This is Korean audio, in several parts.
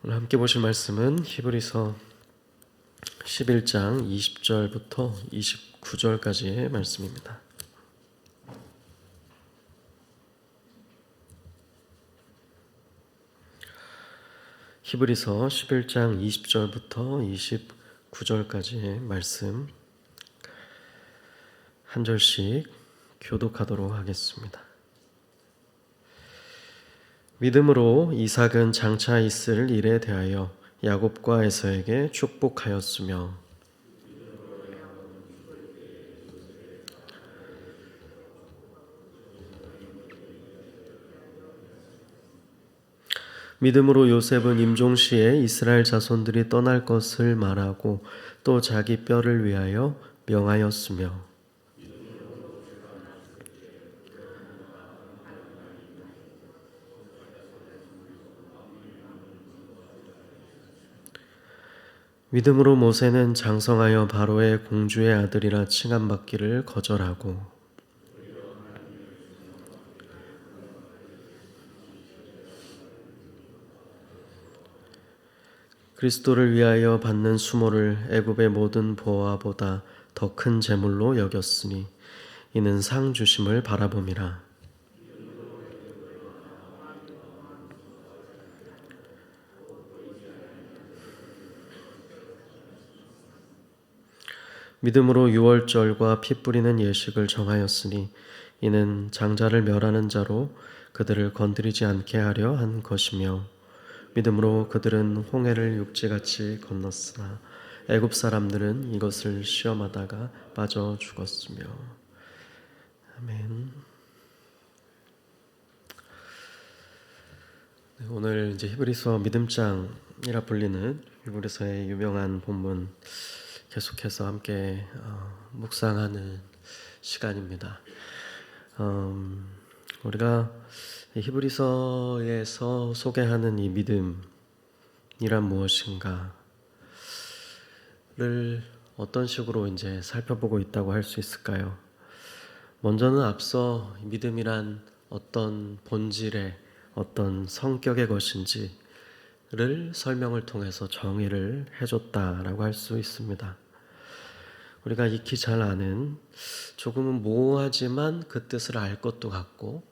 오늘 함께 보실 말씀은 히브리서 11장 20절부터 29절까지의 말씀입니다. 히브리서 11장 20절부터 29절까지의 말씀 한 절씩 교독하도록 하겠습니다. 믿음으로 이삭은 장차 있을 일에 대하여 야곱과 에서에게 축복하였으며 믿음으로 요셉은 임종시에 이스라엘 자손들이 떠날 것을 말하고 또 자기 뼈를 위하여 명하였으며 믿음으로 모세는 장성하여 바로의 공주의 아들이라 칭함받기를 거절하고 그리스도를 위하여 받는 수모를 애굽의 모든 보화보다 더 큰 재물로 여겼으니 이는 상 주심을 바라봄이라. 믿음으로 유월절과 피 뿌리는 예식을 정하였으니 이는 장자를 멸하는 자로 그들을 건드리지 않게 하려 한 것이며 믿음으로 그들은 홍해를 육지같이 건넜으나 애굽 사람들은 이것을 시험하다가 빠져 죽었으며. 아멘. 오늘 이제 히브리서 믿음장이라 불리는 히브리서의 유명한 본문 계속해서 함께 묵상하는 시간입니다. 우리가 히브리서에서 소개하는 이 믿음이란 무엇인가를 어떤 식으로 이제 살펴보고 있다고 할 수 있을까요? 먼저는 앞서 믿음이란 어떤 본질의 어떤 성격의 것인지를 설명을 통해서 정의를 해줬다라고 할 수 있습니다. 우리가 익히 잘 아는 조금은 모호하지만 그 뜻을 알 것도 같고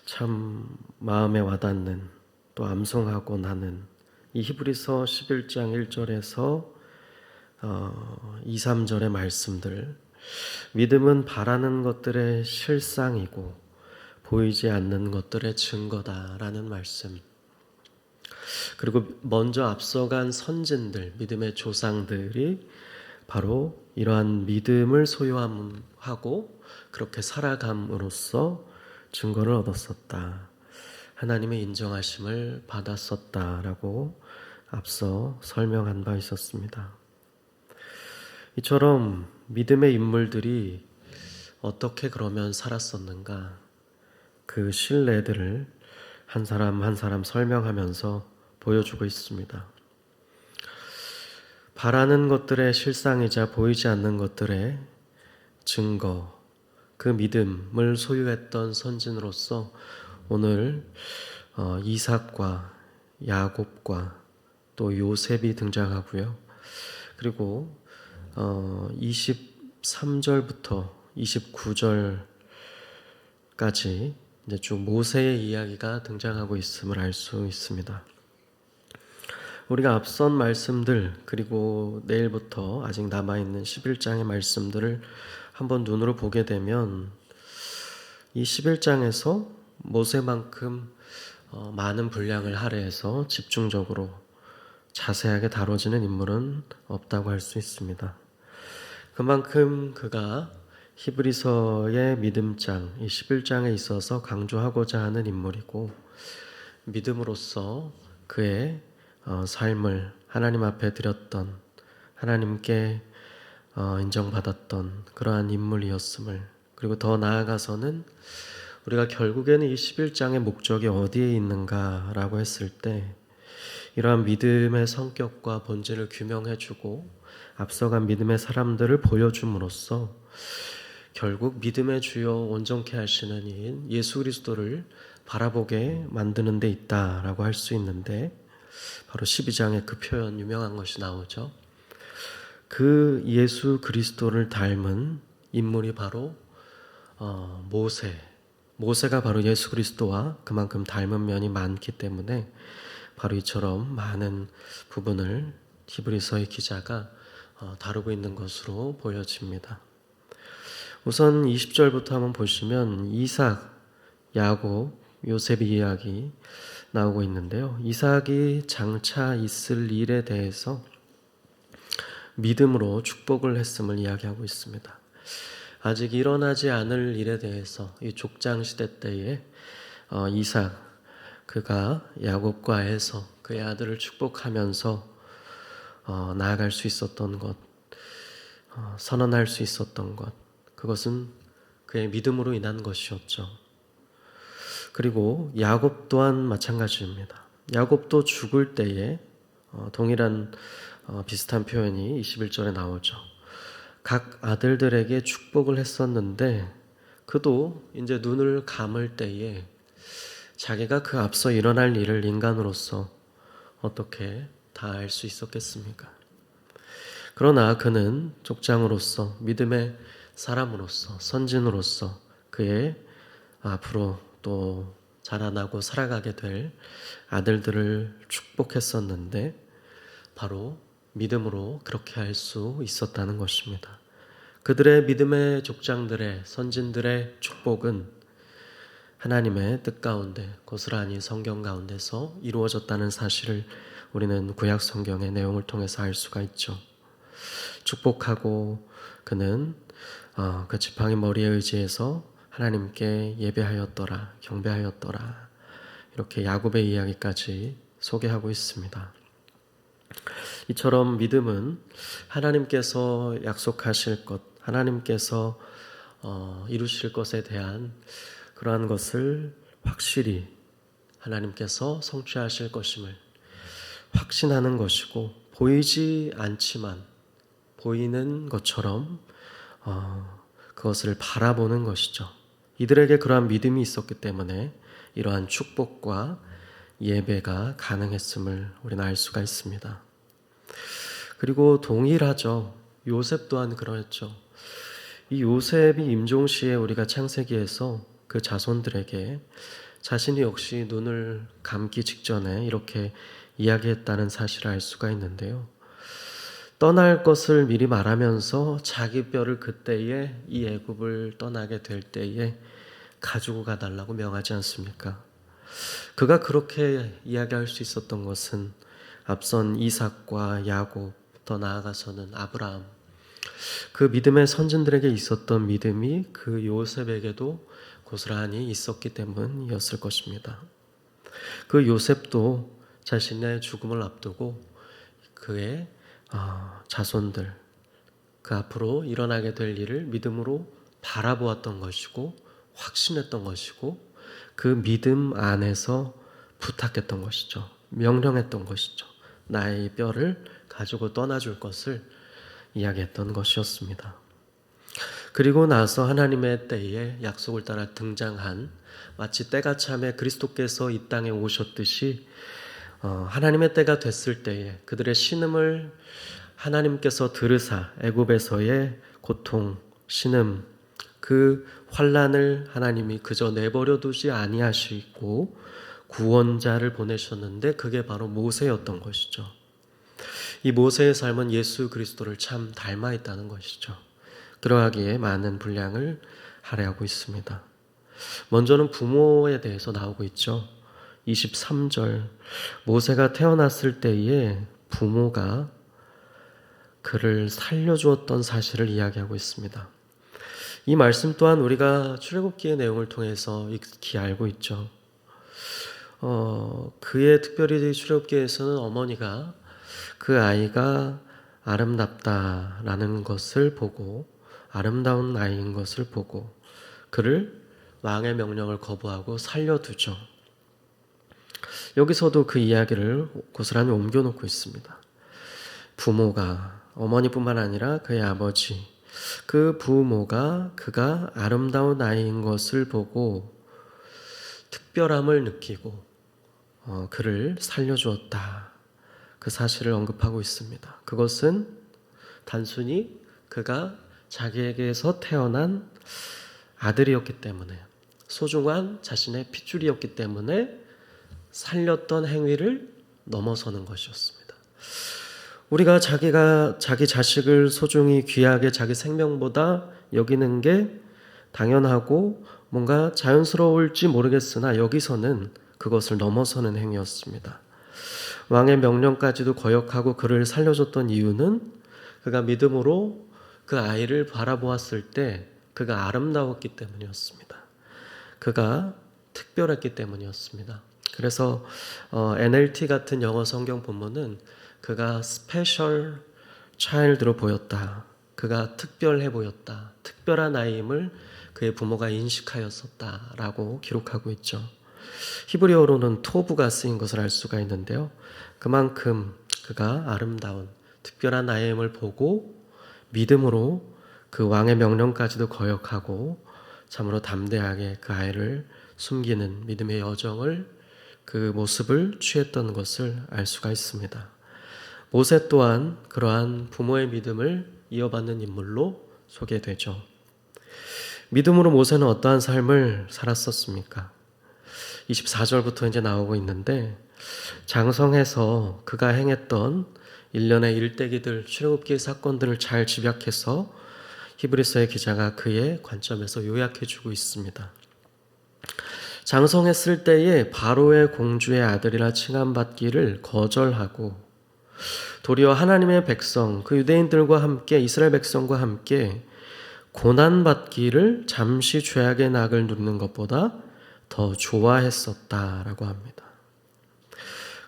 참 마음에 와닿는 또 암송하고 나는 이 히브리서 11장 1절에서 2, 3절의 말씀들, 믿음은 바라는 것들의 실상이고 보이지 않는 것들의 증거다라는 말씀, 그리고 먼저 앞서간 선진들, 믿음의 조상들이 바로 이러한 믿음을 소유하고 그렇게 살아감으로써 증거를 얻었었다. 하나님의 인정하심을 받았었다라고 앞서 설명한 바 있었습니다. 이처럼 믿음의 인물들이 어떻게 그러면 살았었는가? 그 신뢰들을 한 사람 한 사람 설명하면서 보여주고 있습니다. 바라는 것들의 실상이자 보이지 않는 것들의 증거, 그 믿음을 소유했던 선진으로서 오늘 이삭과 야곱과 또 요셉이 등장하고요. 그리고 23절부터 29절까지 이제 쭉 모세의 이야기가 등장하고 있음을 알 수 있습니다. 우리가 앞선 말씀들 그리고 내일부터 아직 남아있는 11장의 말씀들을 한번 눈으로 보게 되면 이 11장에서 모세만큼 많은 분량을 할애해서 집중적으로 자세하게 다뤄지는 인물은 없다고 할 수 있습니다. 그만큼 그가 히브리서의 믿음장, 이 11장에 있어서 강조하고자 하는 인물이고 믿음으로써 그의 삶을 하나님 앞에 드렸던, 하나님께 인정받았던 그러한 인물이었음을, 그리고 더 나아가서는 우리가 결국에는 이 11장의 목적이 어디에 있는가라고 했을 때 이러한 믿음의 성격과 본질을 규명해주고 앞서간 믿음의 사람들을 보여줌으로써 결국 믿음의 주요 온전케 하시는 이인 예수 그리스도를 바라보게 만드는 데 있다라고 할 수 있는데, 바로 12장에 그 표현 유명한 것이 나오죠. 그 예수 그리스도를 닮은 인물이 바로 모세가 바로 예수 그리스도와 그만큼 닮은 면이 많기 때문에 바로 이처럼 많은 부분을 히브리서의 기자가 다루고 있는 것으로 보여집니다. 우선 20절부터 한번 보시면 이삭, 야곱, 요셉의 이야기 나오고 있는데요. 이삭이 장차 있을 일에 대해서 믿음으로 축복을 했음을 이야기하고 있습니다. 아직 일어나지 않을 일에 대해서 이 족장 시대 때에 이삭 그가 야곱과 해서 그의 아들을 축복하면서 나아갈 수 있었던 것, 선언할 수 있었던 것, 그것은 그의 믿음으로 인한 것이었죠. 그리고 야곱 또한 마찬가지입니다. 야곱도 죽을 때에 동일한 비슷한 표현이 21절에 나오죠. 각 아들들에게 축복을 했었는데 그도 이제 눈을 감을 때에 자기가 그 앞서 일어날 일을 인간으로서 어떻게 다 알 수 있었겠습니까? 그러나 그는 족장으로서 믿음의 사람으로서 선진으로서 그의 앞으로 또 자라나고 살아가게 될 아들들을 축복했었는데 바로 믿음으로 그렇게 할 수 있었다는 것입니다. 그들의 믿음의 족장들의 선진들의 축복은 하나님의 뜻 가운데 고스란히 성경 가운데서 이루어졌다는 사실을 우리는 구약 성경의 내용을 통해서 알 수가 있죠. 축복하고 그는 그 지팡이 머리에 의지해서 하나님께 예배하였더라, 경배하였더라. 이렇게 야곱의 이야기까지 소개하고 있습니다. 이처럼 믿음은 하나님께서 약속하실 것, 하나님께서 이루실 것에 대한 그러한 것을 확실히 하나님께서 성취하실 것임을 확신하는 것이고 보이지 않지만 보이는 것처럼 그것을 바라보는 것이죠. 이들에게 그러한 믿음이 있었기 때문에 이러한 축복과 예배가 가능했음을 우리는 알 수가 있습니다. 그리고 동일하죠. 요셉 또한 그러했죠. 이 요셉이 임종시에 우리가 창세기에서 그 자손들에게 자신이 역시 눈을 감기 직전에 이렇게 이야기했다는 사실을 알 수가 있는데요. 떠날 것을 미리 말하면서 자기 뼈를 그때에 이 애굽을 떠나게 될 때에 가지고 가달라고 명하지 않습니까? 그가 그렇게 이야기할 수 있었던 것은 앞선 이삭과 야곱, 더 나아가서는 아브라함, 그 믿음의 선진들에게 있었던 믿음이 그 요셉에게도 고스란히 있었기 때문이었을 것입니다. 그 요셉도 자신의 죽음을 앞두고 그의 자손들, 그 앞으로 일어나게 될 일을 믿음으로 바라보았던 것이고 확신했던 것이고 그 믿음 안에서 부탁했던 것이죠. 명령했던 것이죠. 나의 뼈를 가지고 떠나줄 것을 이야기했던 것이었습니다. 그리고 나서 하나님의 때에 약속을 따라 등장한 마치 때가 참에 그리스도께서 이 땅에 오셨듯이 하나님의 때가 됐을 때에 그들의 신음을 하나님께서 들으사 애굽에서의 고통, 신음, 그 환난을 하나님이 그저 내버려 두지 아니하시고 구원자를 보내셨는데 그게 바로 모세였던 것이죠. 이 모세의 삶은 예수 그리스도를 참 닮아 있다는 것이죠. 그러하기에 많은 분량을 할애하고 있습니다. 먼저는 부모에 대해서 나오고 있죠. 23절 모세가 태어났을 때에 부모가 그를 살려주었던 사실을 이야기하고 있습니다. 이 말씀 또한 우리가 출애굽기의 내용을 통해서 익히 알고 있죠. 그의 특별히 출애굽기에서는 어머니가 그 아이가 아름답다라는 것을 보고 아름다운 아이인 것을 보고 그를 왕의 명령을 거부하고 살려두죠. 여기서도 그 이야기를 고스란히 옮겨놓고 있습니다. 부모가 어머니뿐만 아니라 그의 아버지 그 부모가 그가 아름다운 아이인 것을 보고 특별함을 느끼고 그를 살려주었다. 그 사실을 언급하고 있습니다. 그것은 단순히 그가 자기에게서 태어난 아들이었기 때문에, 소중한 자신의 핏줄이었기 때문에 살렸던 행위를 넘어서는 것이었습니다. 우리가 자기 자식을 소중히 귀하게 자기 생명보다 여기는 게 당연하고 뭔가 자연스러울지 모르겠으나 여기서는 그것을 넘어서는 행위였습니다. 왕의 명령까지도 거역하고 그를 살려줬던 이유는 그가 믿음으로 그 아이를 바라보았을 때 그가 아름다웠기 때문이었습니다. 그가 특별했기 때문이었습니다. 그래서 NLT 같은 영어 성경 본문은 그가 스페셜 차일드로 보였다. 그가 특별해 보였다. 특별한 아이임을 그의 부모가 인식하였었다라고 기록하고 있죠. 히브리어로는 토부가 쓰인 것을 알 수가 있는데요. 그만큼 그가 아름다운 특별한 아이임을 보고 믿음으로 그 왕의 명령까지도 거역하고 참으로 담대하게 그 아이를 숨기는 믿음의 여정을, 그 모습을 취했던 것을 알 수가 있습니다. 모세 또한 그러한 부모의 믿음을 이어받는 인물로 소개되죠. 믿음으로 모세는 어떠한 삶을 살았었습니까? 24절부터 이제 나오고 있는데, 장성해서 그가 행했던 일련의 일대기들, 출애굽기의 사건들을 잘 집약해서 히브리서의 기자가 그의 관점에서 요약해주고 있습니다. 장성했을 때에 바로의 공주의 아들이라 칭함받기를 거절하고 도리어 하나님의 백성, 그 유대인들과 함께, 이스라엘 백성과 함께 고난받기를 잠시 죄악의 낙을 누리는 것보다 더 좋아했었다라고 합니다.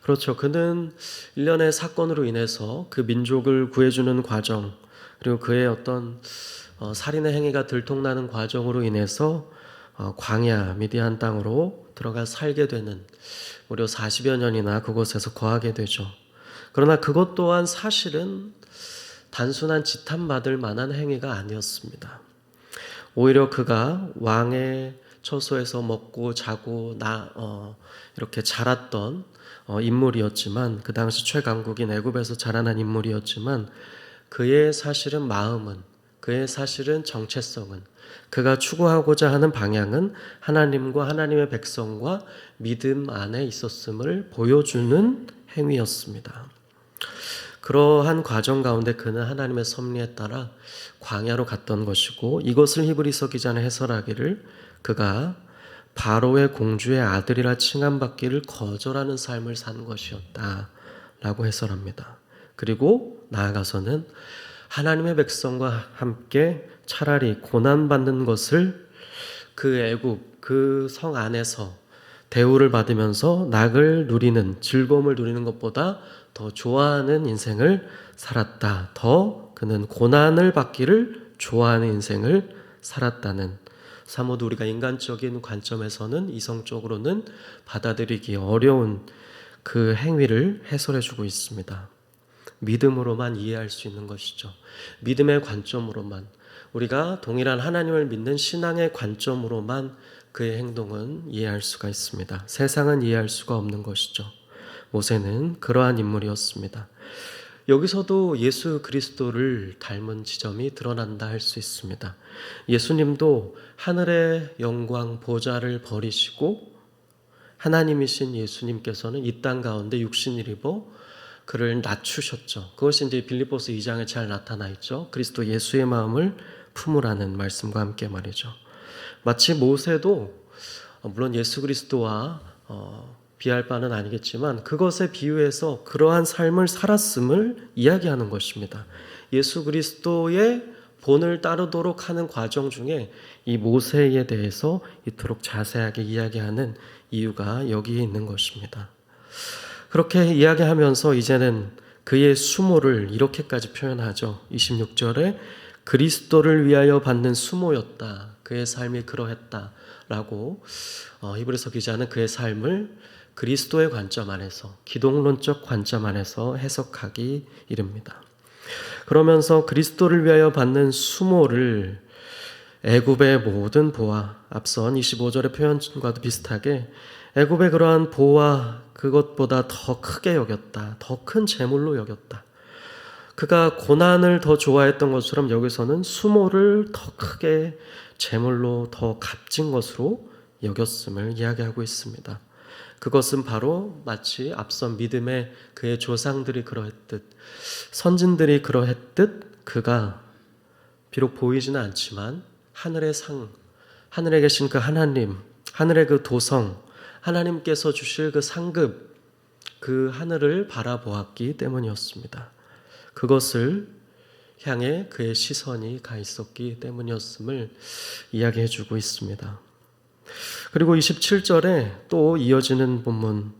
그렇죠. 그는 일련의 사건으로 인해서 그 민족을 구해주는 과정, 그리고 그의 어떤 살인의 행위가 들통나는 과정으로 인해서 광야 미디안 땅으로 들어가 살게 되는, 무려 40여 년이나 그곳에서 거하게 되죠. 그러나 그것 또한 사실은 단순한 지탄받을 만한 행위가 아니었습니다. 오히려 그가 왕의 처소에서 먹고 자고 이렇게 자랐던 인물이었지만, 그 당시 최강국인 애굽에서 자라난 인물이었지만, 그의 사실은 마음은, 그의 사실은 정체성은, 그가 추구하고자 하는 방향은 하나님과 하나님의 백성과 믿음 안에 있었음을 보여주는 행위였습니다. 그러한 과정 가운데 그는 하나님의 섭리에 따라 광야로 갔던 것이고, 이것을 히브리서 기자는 해설하기를 그가 바로의 공주의 아들이라 칭함받기를 거절하는 삶을 산 것이었다 라고 해설합니다. 그리고 나아가서는 하나님의 백성과 함께 차라리 고난받는 것을, 그 애굽, 그 성 안에서 대우를 받으면서 낙을 누리는, 즐거움을 누리는 것보다 더 좋아하는 인생을 살았다. 더 그는 고난을 받기를 좋아하는 인생을 살았다는, 사모도 우리가 인간적인 관점에서는, 이성적으로는 받아들이기 어려운 그 행위를 해설해주고 있습니다. 믿음으로만 이해할 수 있는 것이죠. 믿음의 관점으로만, 우리가 동일한 하나님을 믿는 신앙의 관점으로만 그의 행동은 이해할 수가 있습니다. 세상은 이해할 수가 없는 것이죠. 모세는 그러한 인물이었습니다. 여기서도 예수 그리스도를 닮은 지점이 드러난다 할 수 있습니다. 예수님도 하늘의 영광 보좌를 버리시고 하나님이신 예수님께서는 이 땅 가운데 육신을 입어 그를 낮추셨죠. 그것이 이제 빌립보서 2장에 잘 나타나 있죠. 그리스도 예수의 마음을 품으라는 말씀과 함께 말이죠. 마치 모세도 물론 예수 그리스도와 비할 바는 아니겠지만 그것에 비유해서 그러한 삶을 살았음을 이야기하는 것입니다. 예수 그리스도의 본을 따르도록 하는 과정 중에 이 모세에 대해서 이토록 자세하게 이야기하는 이유가 여기에 있는 것입니다. 그렇게 이야기하면서 이제는 그의 수모를 이렇게까지 표현하죠. 26절에 그리스도를 위하여 받는 수모였다. 그의 삶이 그러했다라고 히브리서 기자는 그의 삶을 그리스도의 관점 안에서, 기독론적 관점 안에서 해석하기 이릅니다. 그러면서 그리스도를 위하여 받는 수모를 애굽의 모든 보아, 앞선 25절의 표현과도 비슷하게 애굽의 그러한 보화 그것보다 더 크게 여겼다. 더 큰 재물로 여겼다. 그가 고난을 더 좋아했던 것처럼 여기서는 수모를 더 크게 재물로 더 값진 것으로 여겼음을 이야기하고 있습니다. 그것은 바로 마치 앞선 믿음의 그의 조상들이 그러했듯 선진들이 그러했듯 그가 비록 보이지는 않지만 하늘의 상, 하늘에 계신 그 하나님, 하늘의 그 도성, 하나님께서 주실 그 상급, 그 하늘을 바라보았기 때문이었습니다. 그것을 향해 그의 시선이 가 있었기 때문이었음을 이야기해 주고 있습니다. 그리고 27절에 또 이어지는 본문,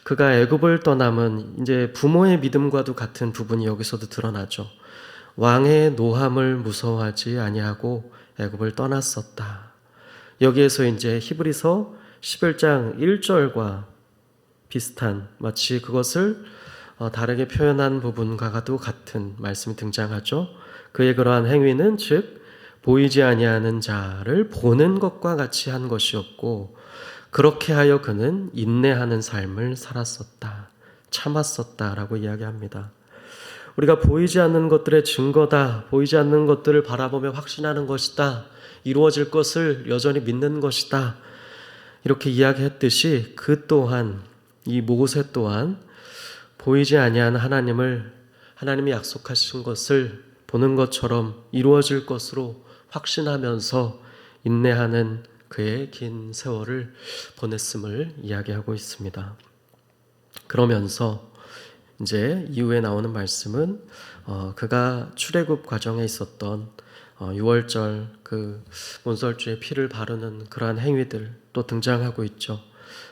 그가 애굽을 떠남은 이제 부모의 믿음과도 같은 부분이 여기서도 드러나죠. 왕의 노함을 무서워하지 아니하고 애굽을 떠났었다. 여기에서 이제 히브리서 11장 1절과 비슷한 마치 그것을 다르게 표현한 부분과도 같은 말씀이 등장하죠. 그의 그러한 행위는 즉 보이지 아니하는 자를 보는 것과 같이 한 것이었고 그렇게 하여 그는 인내하는 삶을 살았었다. 참았었다라고 이야기합니다. 우리가 보이지 않는 것들의 증거다. 보이지 않는 것들을 바라보며 확신하는 것이다. 이루어질 것을 여전히 믿는 것이다. 이렇게 이야기했듯이 그 또한 이 모세 또한 보이지 아니한 하나님이 약속하신 것을 보는 것처럼 이루어질 것으로 확신하면서 인내하는 그의 긴 세월을 보냈음을 이야기하고 있습니다. 그러면서 이제 이후에 나오는 말씀은 그가 출애굽 과정에 있었던 6월절 그 문설주에 피를 바르는 그러한 행위들 또 등장하고 있죠.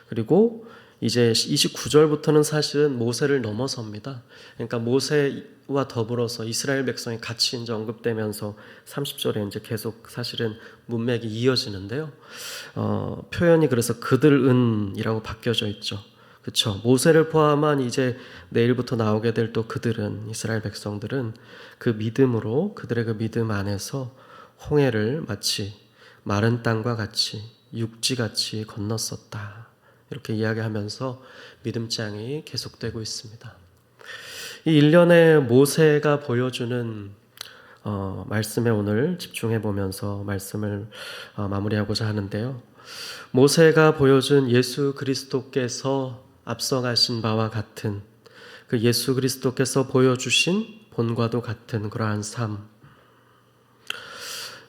그리고 이제 29절부터는 사실은 모세를 넘어섭니다. 그러니까 모세와 더불어서 이스라엘 백성이 같이 이제 언급되면서 30절에 이제 계속 사실은 문맥이 이어지는데요. 표현이 그래서 그들은이라고 바뀌어져 있죠. 그렇죠. 모세를 포함한 이제 내일부터 나오게 될 또 그들은 이스라엘 백성들은 그 믿음으로 그들의 그 믿음 안에서 홍해를 마치 마른 땅과 같이 육지같이 건넜었다. 이렇게 이야기하면서 믿음장이 계속되고 있습니다. 이 일련의 모세가 보여주는 말씀에 오늘 집중해 보면서 말씀을 마무리하고자 하는데요. 모세가 보여준 예수 그리스도께서 앞서가신 바와 같은 그 예수 그리스도께서 보여주신 본과도 같은 그러한 삶,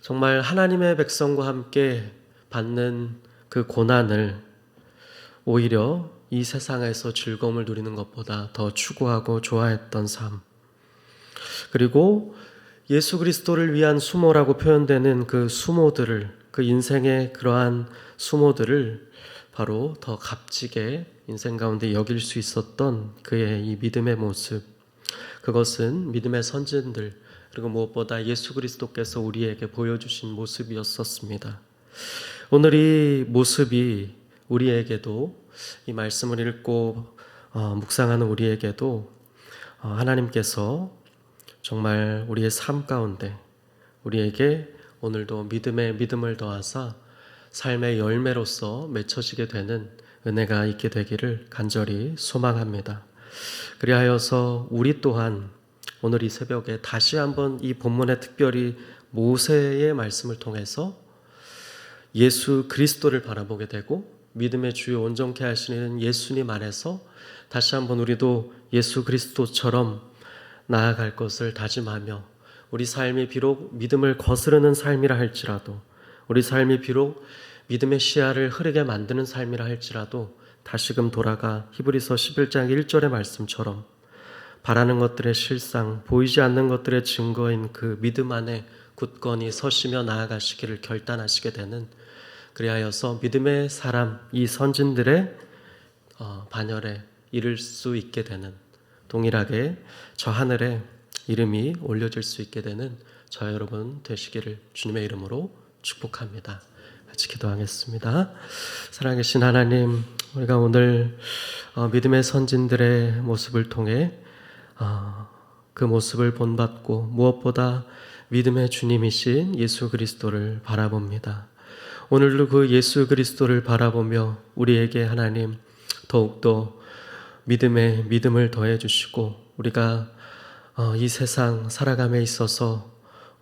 정말 하나님의 백성과 함께 받는 그 고난을 오히려 이 세상에서 즐거움을 누리는 것보다 더 추구하고 좋아했던 삶, 그리고 예수 그리스도를 위한 수모라고 표현되는 그 수모들을, 그 인생의 그러한 수모들을 바로 더 값지게 인생 가운데 여길 수 있었던 그의 이 믿음의 모습, 그것은 믿음의 선진들, 그리고 무엇보다 예수 그리스도께서 우리에게 보여주신 모습이었었습니다. 오늘 이 모습이 우리에게도, 이 말씀을 읽고 묵상하는 우리에게도 하나님께서 정말 우리의 삶 가운데 우리에게 오늘도 믿음을 더하사 삶의 열매로서 맺혀지게 되는 은혜가 있게 되기를 간절히 소망합니다. 그리하여서 우리 또한 오늘 이 새벽에 다시 한번 이 본문에 특별히 모세의 말씀을 통해서 예수 그리스도를 바라보게 되고 믿음의 주요 온전케 하시는 예수님 안에서 다시 한번 우리도 예수 그리스도처럼 나아갈 것을 다짐하며 우리 삶이 비록 믿음을 거스르는 삶이라 할지라도, 우리 삶이 비록 믿음의 시야를 흐르게 만드는 삶이라 할지라도 다시금 돌아가 히브리서 11장 1절의 말씀처럼 바라는 것들의 실상, 보이지 않는 것들의 증거인 그 믿음 안에 굳건히 서시며 나아가시기를 결단하시게 되는, 그리하여서 믿음의 사람, 이 선진들의 반열에 이를 수 있게 되는, 동일하게 저 하늘에 이름이 올려질 수 있게 되는 저 여러분 되시기를 주님의 이름으로 축복합니다. 같이 기도하겠습니다. 사랑하신 하나님, 우리가 오늘 믿음의 선진들의 모습을 통해 그 모습을 본받고 무엇보다 믿음의 주님이신 예수 그리스도를 바라봅니다. 오늘도 그 예수 그리스도를 바라보며 우리에게 하나님 더욱더 믿음을 더해 주시고 우리가 이 세상 살아감에 있어서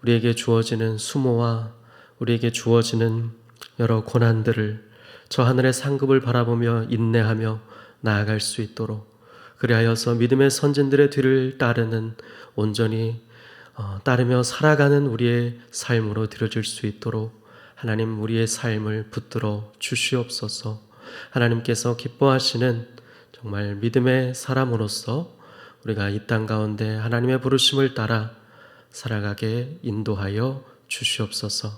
우리에게 주어지는 수모와 우리에게 주어지는 여러 고난들을 저 하늘의 상급을 바라보며 인내하며 나아갈 수 있도록, 그리하여서 믿음의 선진들의 뒤를 따르는 온전히 따르며 살아가는 우리의 삶으로 들여질 수 있도록 하나님 우리의 삶을 붙들어 주시옵소서. 하나님께서 기뻐하시는 정말 믿음의 사람으로서 우리가 이 땅 가운데 하나님의 부르심을 따라 살아가게 인도하여 주시옵소서.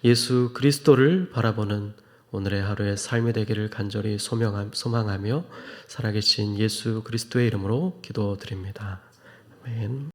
예수 그리스도를 바라보는 오늘의 하루의 삶이 되기를 간절히 소망하며 살아계신 예수 그리스도의 이름으로 기도드립니다. 아멘.